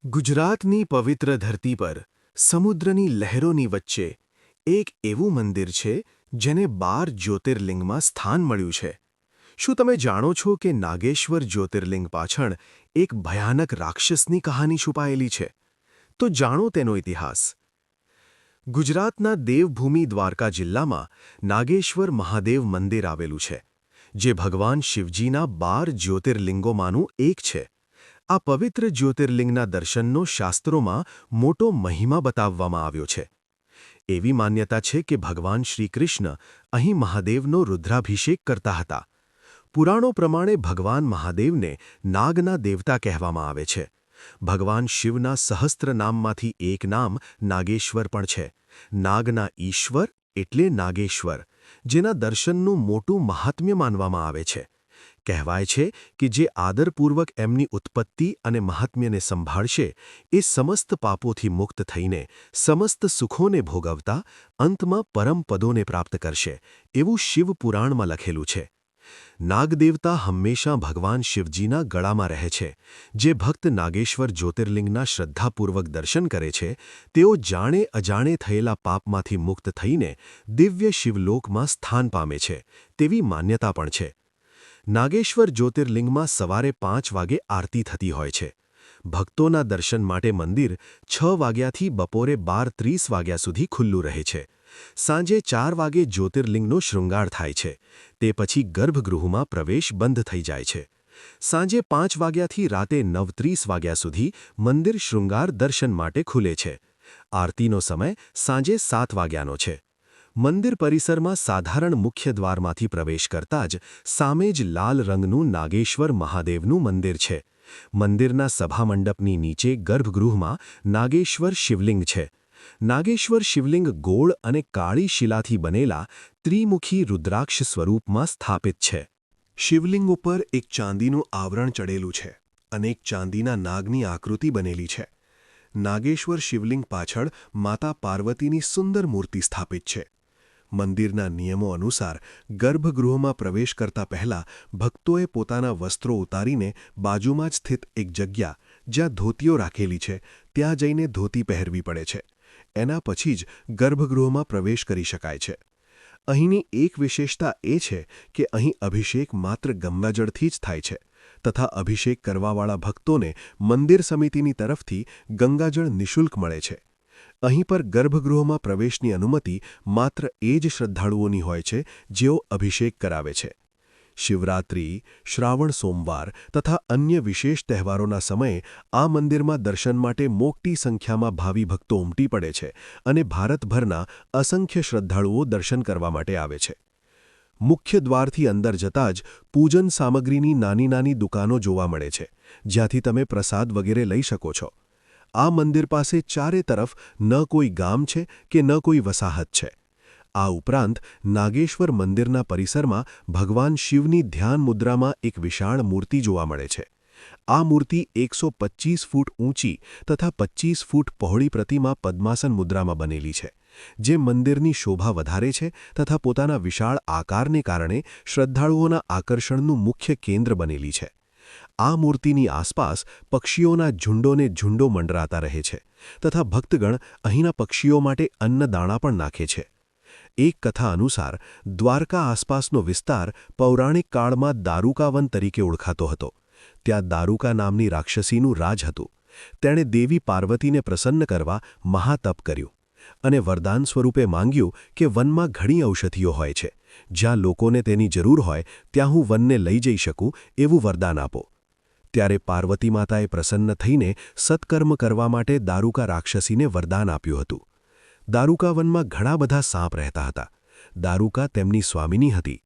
ગુજરાતની પવિત્ર ધરતી પર સમુદ્રની લહેરોની વચ્ચે એક એવું મંદિર છે જેને 12 જ્યોતિર્લિંગમાં સ્થાન મળ્યું છે. શું તમે જાણો છો કે નાગેશ્વર જ્યોતિર્લિંગ પાછળ એક ભયાનક રાક્ષસની કહાની છુપાયેલી છે? તો જાણો તેનો ઇતિહાસ. ગુજરાતના દેવભૂમિ દ્વારકા જિલ્લામાં નાગેશ્વર મહાદેવ મંદિર આવેલું છે, જે ભગવાન શિવજીના 12 જ્યોતિર્લિંગોમાંનું એક છે. આ પવિત્ર જ્યોતિર્લિંગના દર્શનનો શાસ્ત્રોમાં મોટો મહિમા બતાવવામાં આવ્યો છે. એવી માન્યતા છે કે ભગવાન શ્રીકૃષ્ણ અહીં મહાદેવનો રુદ્રાભિષેક કરતા હતા. પુરાણો પ્રમાણે ભગવાન મહાદેવને નાગના દેવતા કહેવામાં આવે છે. ભગવાન શિવના સહસ્ત્ર નામમાંથી એક નામ નાગેશ્વર પણ છે. નાગના ઈશ્વર એટલે નાગેશ્વર, જેના દર્શનનું મોટું મહાત્મ્ય માનવામાં આવે છે. કહેવાય છે કે જે આદરપૂર્વક એમની ઉત્પત્તિ અને મહાત્મ્યને સંભાળશે, એ સમસ્ત પાપોથી મુક્ત થઈને સમસ્ત સુખોને ભોગવતા અંતમાં પરમ પદોને પ્રાપ્ત કરશે, એવું શિવપુરાણમાં લખેલું છે. નાગદેવતા હંમેશા ભગવાન શિવજીના ગળામાં રહે છે. જે ભક્ત નાગેશ્વર જ્યોતિર્લિંગના શ્રદ્ધાપૂર્વક દર્શન કરે છે, તેઓ જાણે અજાણે થયેલા પાપમાંથી મુક્ત થઈને દિવ્ય શિવલોકમાં સ્થાન પામે છે, તેવી માન્યતા પણ છે. નાગેશ્વર જ્યોતિર્લિંગમાં સવારે 5 વાગે આરતી થતી હોય છે. ભક્તોના દર્શન માટે મંદિર 6 વાગ્યાથી બપોરે 12:30 વાગ્યા સુધી ખુલ્લું રહે છે. સાંજે 4 વાગે જ્યોતિર્લિંગનો શૃંગાર થાય છે. તે પછી ગર્ભગૃહમાં પ્રવેશ બંધ થઈ જાય છે. સાંજે 5 વાગ્યાથી રાતે 9:30 વાગ્યા સુધી મંદિર શૃંગાર દર્શન માટે ખુલે છે. આરતીનો સમય સાંજે 7 વાગ્યાનો છે. મંદિર પરિસરમાં સાધારણ મુખ્ય દ્વારમાંથી પ્રવેશ કરતા જ સામે જ લાલ રંગનું નાગેશ્વર મહાદેવનું મંદિર છે. મંદિરના સભામંડપની નીચે ગર્ભગૃહમાં નાગેશ્વર શિવલિંગ છે. નાગેશ્વર શિવલિંગ ગોળ અને કાળી શિલાથી બનેલા ત્રિમુખી રુદ્રાક્ષ સ્વરૂપમાં સ્થાપિત છે. શિવલિંગ ઉપર એક ચાંદીનું આવરણ ચડેલું છે અને એક ચાંદીના નાગની આકૃતિ બનેલી છે. નાગેશ્વર શિવલિંગ પાછળ માતા પાર્વતીની સુંદર મૂર્તિ સ્થાપિત છે. મંદિરના નિયમો અનુસાર ગર્ભગૃહમાં પ્રવેશ કરતા પહેલા ભક્તોએ પોતાના વસ્ત્રો ઉતારીને બાજુમાં જ સ્થિત એક જગ્યા, જ્યાં ધોતીઓ રાખેલી છે, ત્યાં જઈને ધોતી પહેરવી પડે છે. એના પછી જ ગર્ભગૃહમાં પ્રવેશ કરી શકાય છે. અહીંની એક વિશેષતા એ છે કે અહીં અભિષેક માત્ર ગંગાજળથી જ થાય છે, તથા અભિષેક કરવાવાળા ભક્તોને મંદિર સમિતિની તરફથી ગંગાજળ નિઃશુલ્ક મળે છે. અહીં પર ગર્ભગૃહમાં પ્રવેશની અનુમતિ માત્ર એ જ શ્રદ્ધાળુઓની હોય છે જેઓ અભિષેક કરાવે છે. શિવરાત્રિ, શ્રાવણ સોમવાર તથા અન્ય વિશેષ તહેવારોના સમયે આ મંદિરમાં દર્શન માટે મોટી સંખ્યામાં ભાવિ ભક્તો ઉમટી પડે છે અને ભારતભરના અસંખ્ય શ્રદ્ધાળુઓ દર્શન કરવા માટે આવે છે. મુખ્ય દ્વારથી અંદર જતાં જ પૂજન સામગ્રીની નાની નાની દુકાનો જોવા મળે છે, જ્યાંથી તમે પ્રસાદ વગેરે લઈ શકો છો. આ મંદિર પાસે ચારે તરફ ન કોઈ ગામ છે કે ન કોઈ વસાહત છે. આ ઉપરાંત નાગેશ્વર મંદિરના પરિસરમાં ભગવાન શિવની ધ્યાન મુદ્રામાં એક વિશાળ મૂર્તિ જોવા મળે છે. આ મૂર્તિ 125 ફૂટ ઊંચી તથા 25 ફૂટ પહોળી પ્રતિમા પદ્માસન મુદ્રામાં બનેલી છે, જે મંદિરની શોભા વધારે છે તથા પોતાના વિશાળ આકારને કારણે શ્રદ્ધાળુઓના આકર્ષણનું મુખ્ય કેન્દ્ર બનેલી છે. આ મૂર્તિની આસપાસ પક્ષીઓના ઝુંડોને ઝુંડો મંડરાતા રહે છે તથા ભક્તગણ અહીંના પક્ષીઓ માટે અન્નદાણા પણ નાખે છે. એક કથા અનુસાર દ્વારકા આસપાસનો વિસ્તાર પૌરાણિક કાળમાં દારૂકાવન તરીકે ઓળખાતો હતો. ત્યાં દારૂકા નામની રાક્ષસીનું રાજ હતું. તેણે દેવી પાર્વતીને પ્રસન્ન કરવા મહાતપ કર્યું અને વરદાન સ્વરૂપે માંગ્યું કે વનમાં ઘણી ઔષધિઓ હોય છે. જ્યાં લોકોને તેની જરૂર હોય ત્યાં હું વનને લઈ જઈ શકું એવું વરદાન આપો. ત્યારે પાર્વતી માતાએ પ્રસન્ન થઈને સત્કર્મ કરવા માટે દારૂકા રાક્ષસીને વરદાન આપ્યું હતું. દારૂકા વનમાં ઘણા બધા સાપ રહેતા હતા. દારૂકા તેમની સ્વામિની હતી.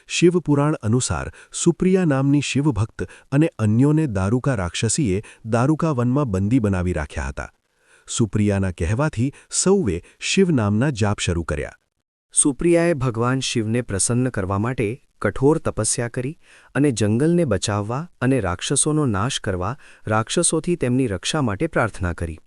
શિવપુરાણ અનુસાર સુપ્રિયા નામની શિવભક્ત અને અન્યોને દારૂકા રાક્ષસીએ દારૂકા વનમાં બંદી બનાવી રાખ્યા હતા. સુપ્રિયાના કહેવાથી સૌએ શિવ નામના જાપ શરૂ કર્યા. સુપ્રિયાએ ભગવાન શિવને પ્રસન્ન કરવા માટે કઠોર તપસ્યા કરી અને જંગલને બચાવવા અને રાક્ષસોનો નાશ કરવા રાક્ષસોથી તેમની રક્ષા માટે પ્રાર્થના કરી.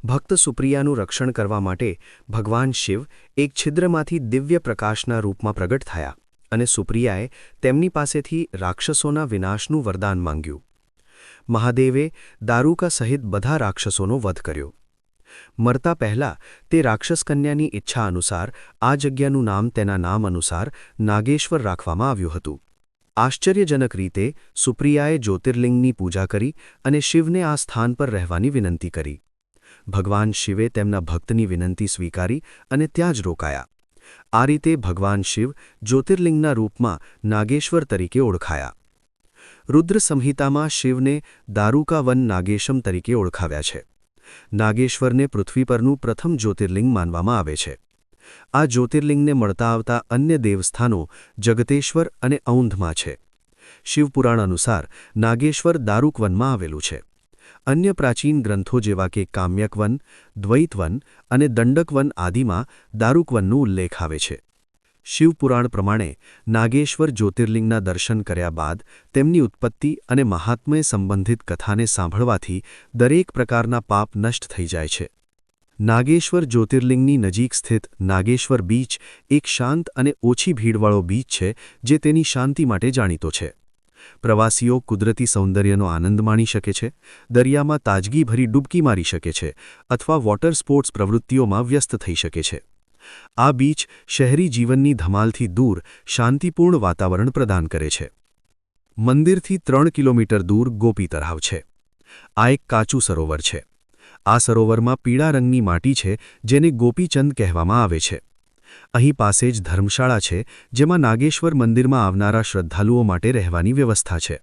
ભક્ત સુપ્રિયાનું રક્ષણ કરવા માટે ભગવાન શિવ એક છિદ્રમાંથી દિવ્ય પ્રકાશના રૂપમાં પ્રગટ થયા અને સુપ્રિયાએ તેમની પાસેથી રાક્ષસોના વિનાશનું વરદાન માંગ્યું. મહાદેવે દારૂકા સહિત બધા રાક્ષસોનો વધ કર્યો. મરતા પહેલાં તે રાક્ષસ કન્યાની ઈચ્છા અનુસાર આ જગ્યાનું નામ તેના નામ અનુસાર નાગેશ્વર રાખવામાં આવ્યું હતું. આશ્ચર્યજનક રીતે સુપ્રિયાએ જ્યોતિર્લિંગની પૂજા કરી અને શિવને આ સ્થાન પર રહેવાની વિનંતી કરી. ભગવાન શિવે તેમના ભક્તની વિનંતી સ્વીકારી અને ત્યાં જ રોકાયા. આ રીતે ભગવાન શિવ જ્યોતિર્લિંગના રૂપમાં નાગેશ્વર તરીકે ઓળખાયા. રુદ્ર સંહિતામાં શિવને દારૂકા વન નાગેશમ તરીકે ઓળખાવ્યા છે. નાગેશ્વરને પૃથ્વી પરનું પ્રથમ જ્યોતિર્લિંગ માનવામાં આવે છે. આ જ્યોતિર્લિંગને મળતા આવતા અન્ય દેવસ્થાનો જગતેશ્વર અને ઔંધમાં છે. શિવપુરાણ અનુસાર નાગેશ્વર દારૂકવનમાં આવેલું છે. અન્ય પ્રાચીન ગ્રંથો જેવા કે કામ્યકવન, દ્વૈતવન અને દંડકવન આદિમાં દારૂકવનનો ઉલ્લેખ આવે છે. શિવપુરાણ પ્રમાણે નાગેશ્વર જ્યોતિર્લિંગના દર્શન કર્યા બાદ તેમની ઉત્પત્તિ અને મહાત્મ્ય સંબંધિત કથાને સાંભળવાથી દરેક પ્રકારના પાપ નષ્ટ થઈ જાય છે. નાગેશ્વર જ્યોતિર્લિંગની નજીક સ્થિત નાગેશ્વર બીચ એક શાંત અને ઓછી ભીડવાળો બીચ છે જે તેની શાંતિ માટે જાણીતો છે. પ્રવાસીઓ કુદરતી સૌંદર્યનો આનંદ માણી શકે છે, દરિયામાં તાજગીભરી ડૂબકી મારી શકે છે અથવા વોટર સ્પોર્ટ્સ પ્રવૃત્તિઓમાં વ્યસ્ત થઈ શકે છે. આ બીચ શહેરી જીવનની ધમાલથી દૂર શાંતિપૂર્ણ વાતાવરણ પ્રદાન કરે છે. મંદિરથી 3 કિલોમીટર દૂર ગોપી તળાવ છે. આ એક કાચું સરોવર છે. આ સરોવરમાં પીળા રંગની માટી છે જેને ગોપીચંદ કહેવામાં આવે છે. અહીં પાસે જ ધર્મશાળા છે જેમાં નાગેશ્વર મંદિરમાં આવનારા શ્રદ્ધાળુઓ માટે રહેવાની વ્યવસ્થા છે.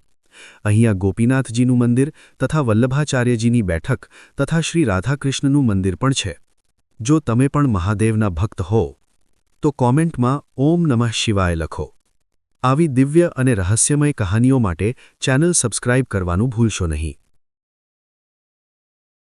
અહીંયા ગોપીનાથજીનું મંદિર તથા વલ્લભાચાર્યજીની બેઠક તથા શ્રી રાધાકૃષ્ણનું મંદિર પણ છે. જો તમે પણ મહાદેવના ભક્ત હો તો કોમેન્ટમાં ઓમ નમઃ શિવાય લખો. આવી દિવ્ય અને રહસ્યમય કહાનીઓ માટે ચેનલ સબસ્ક્રાઇબ કરવાનું ભૂલશો નહીં.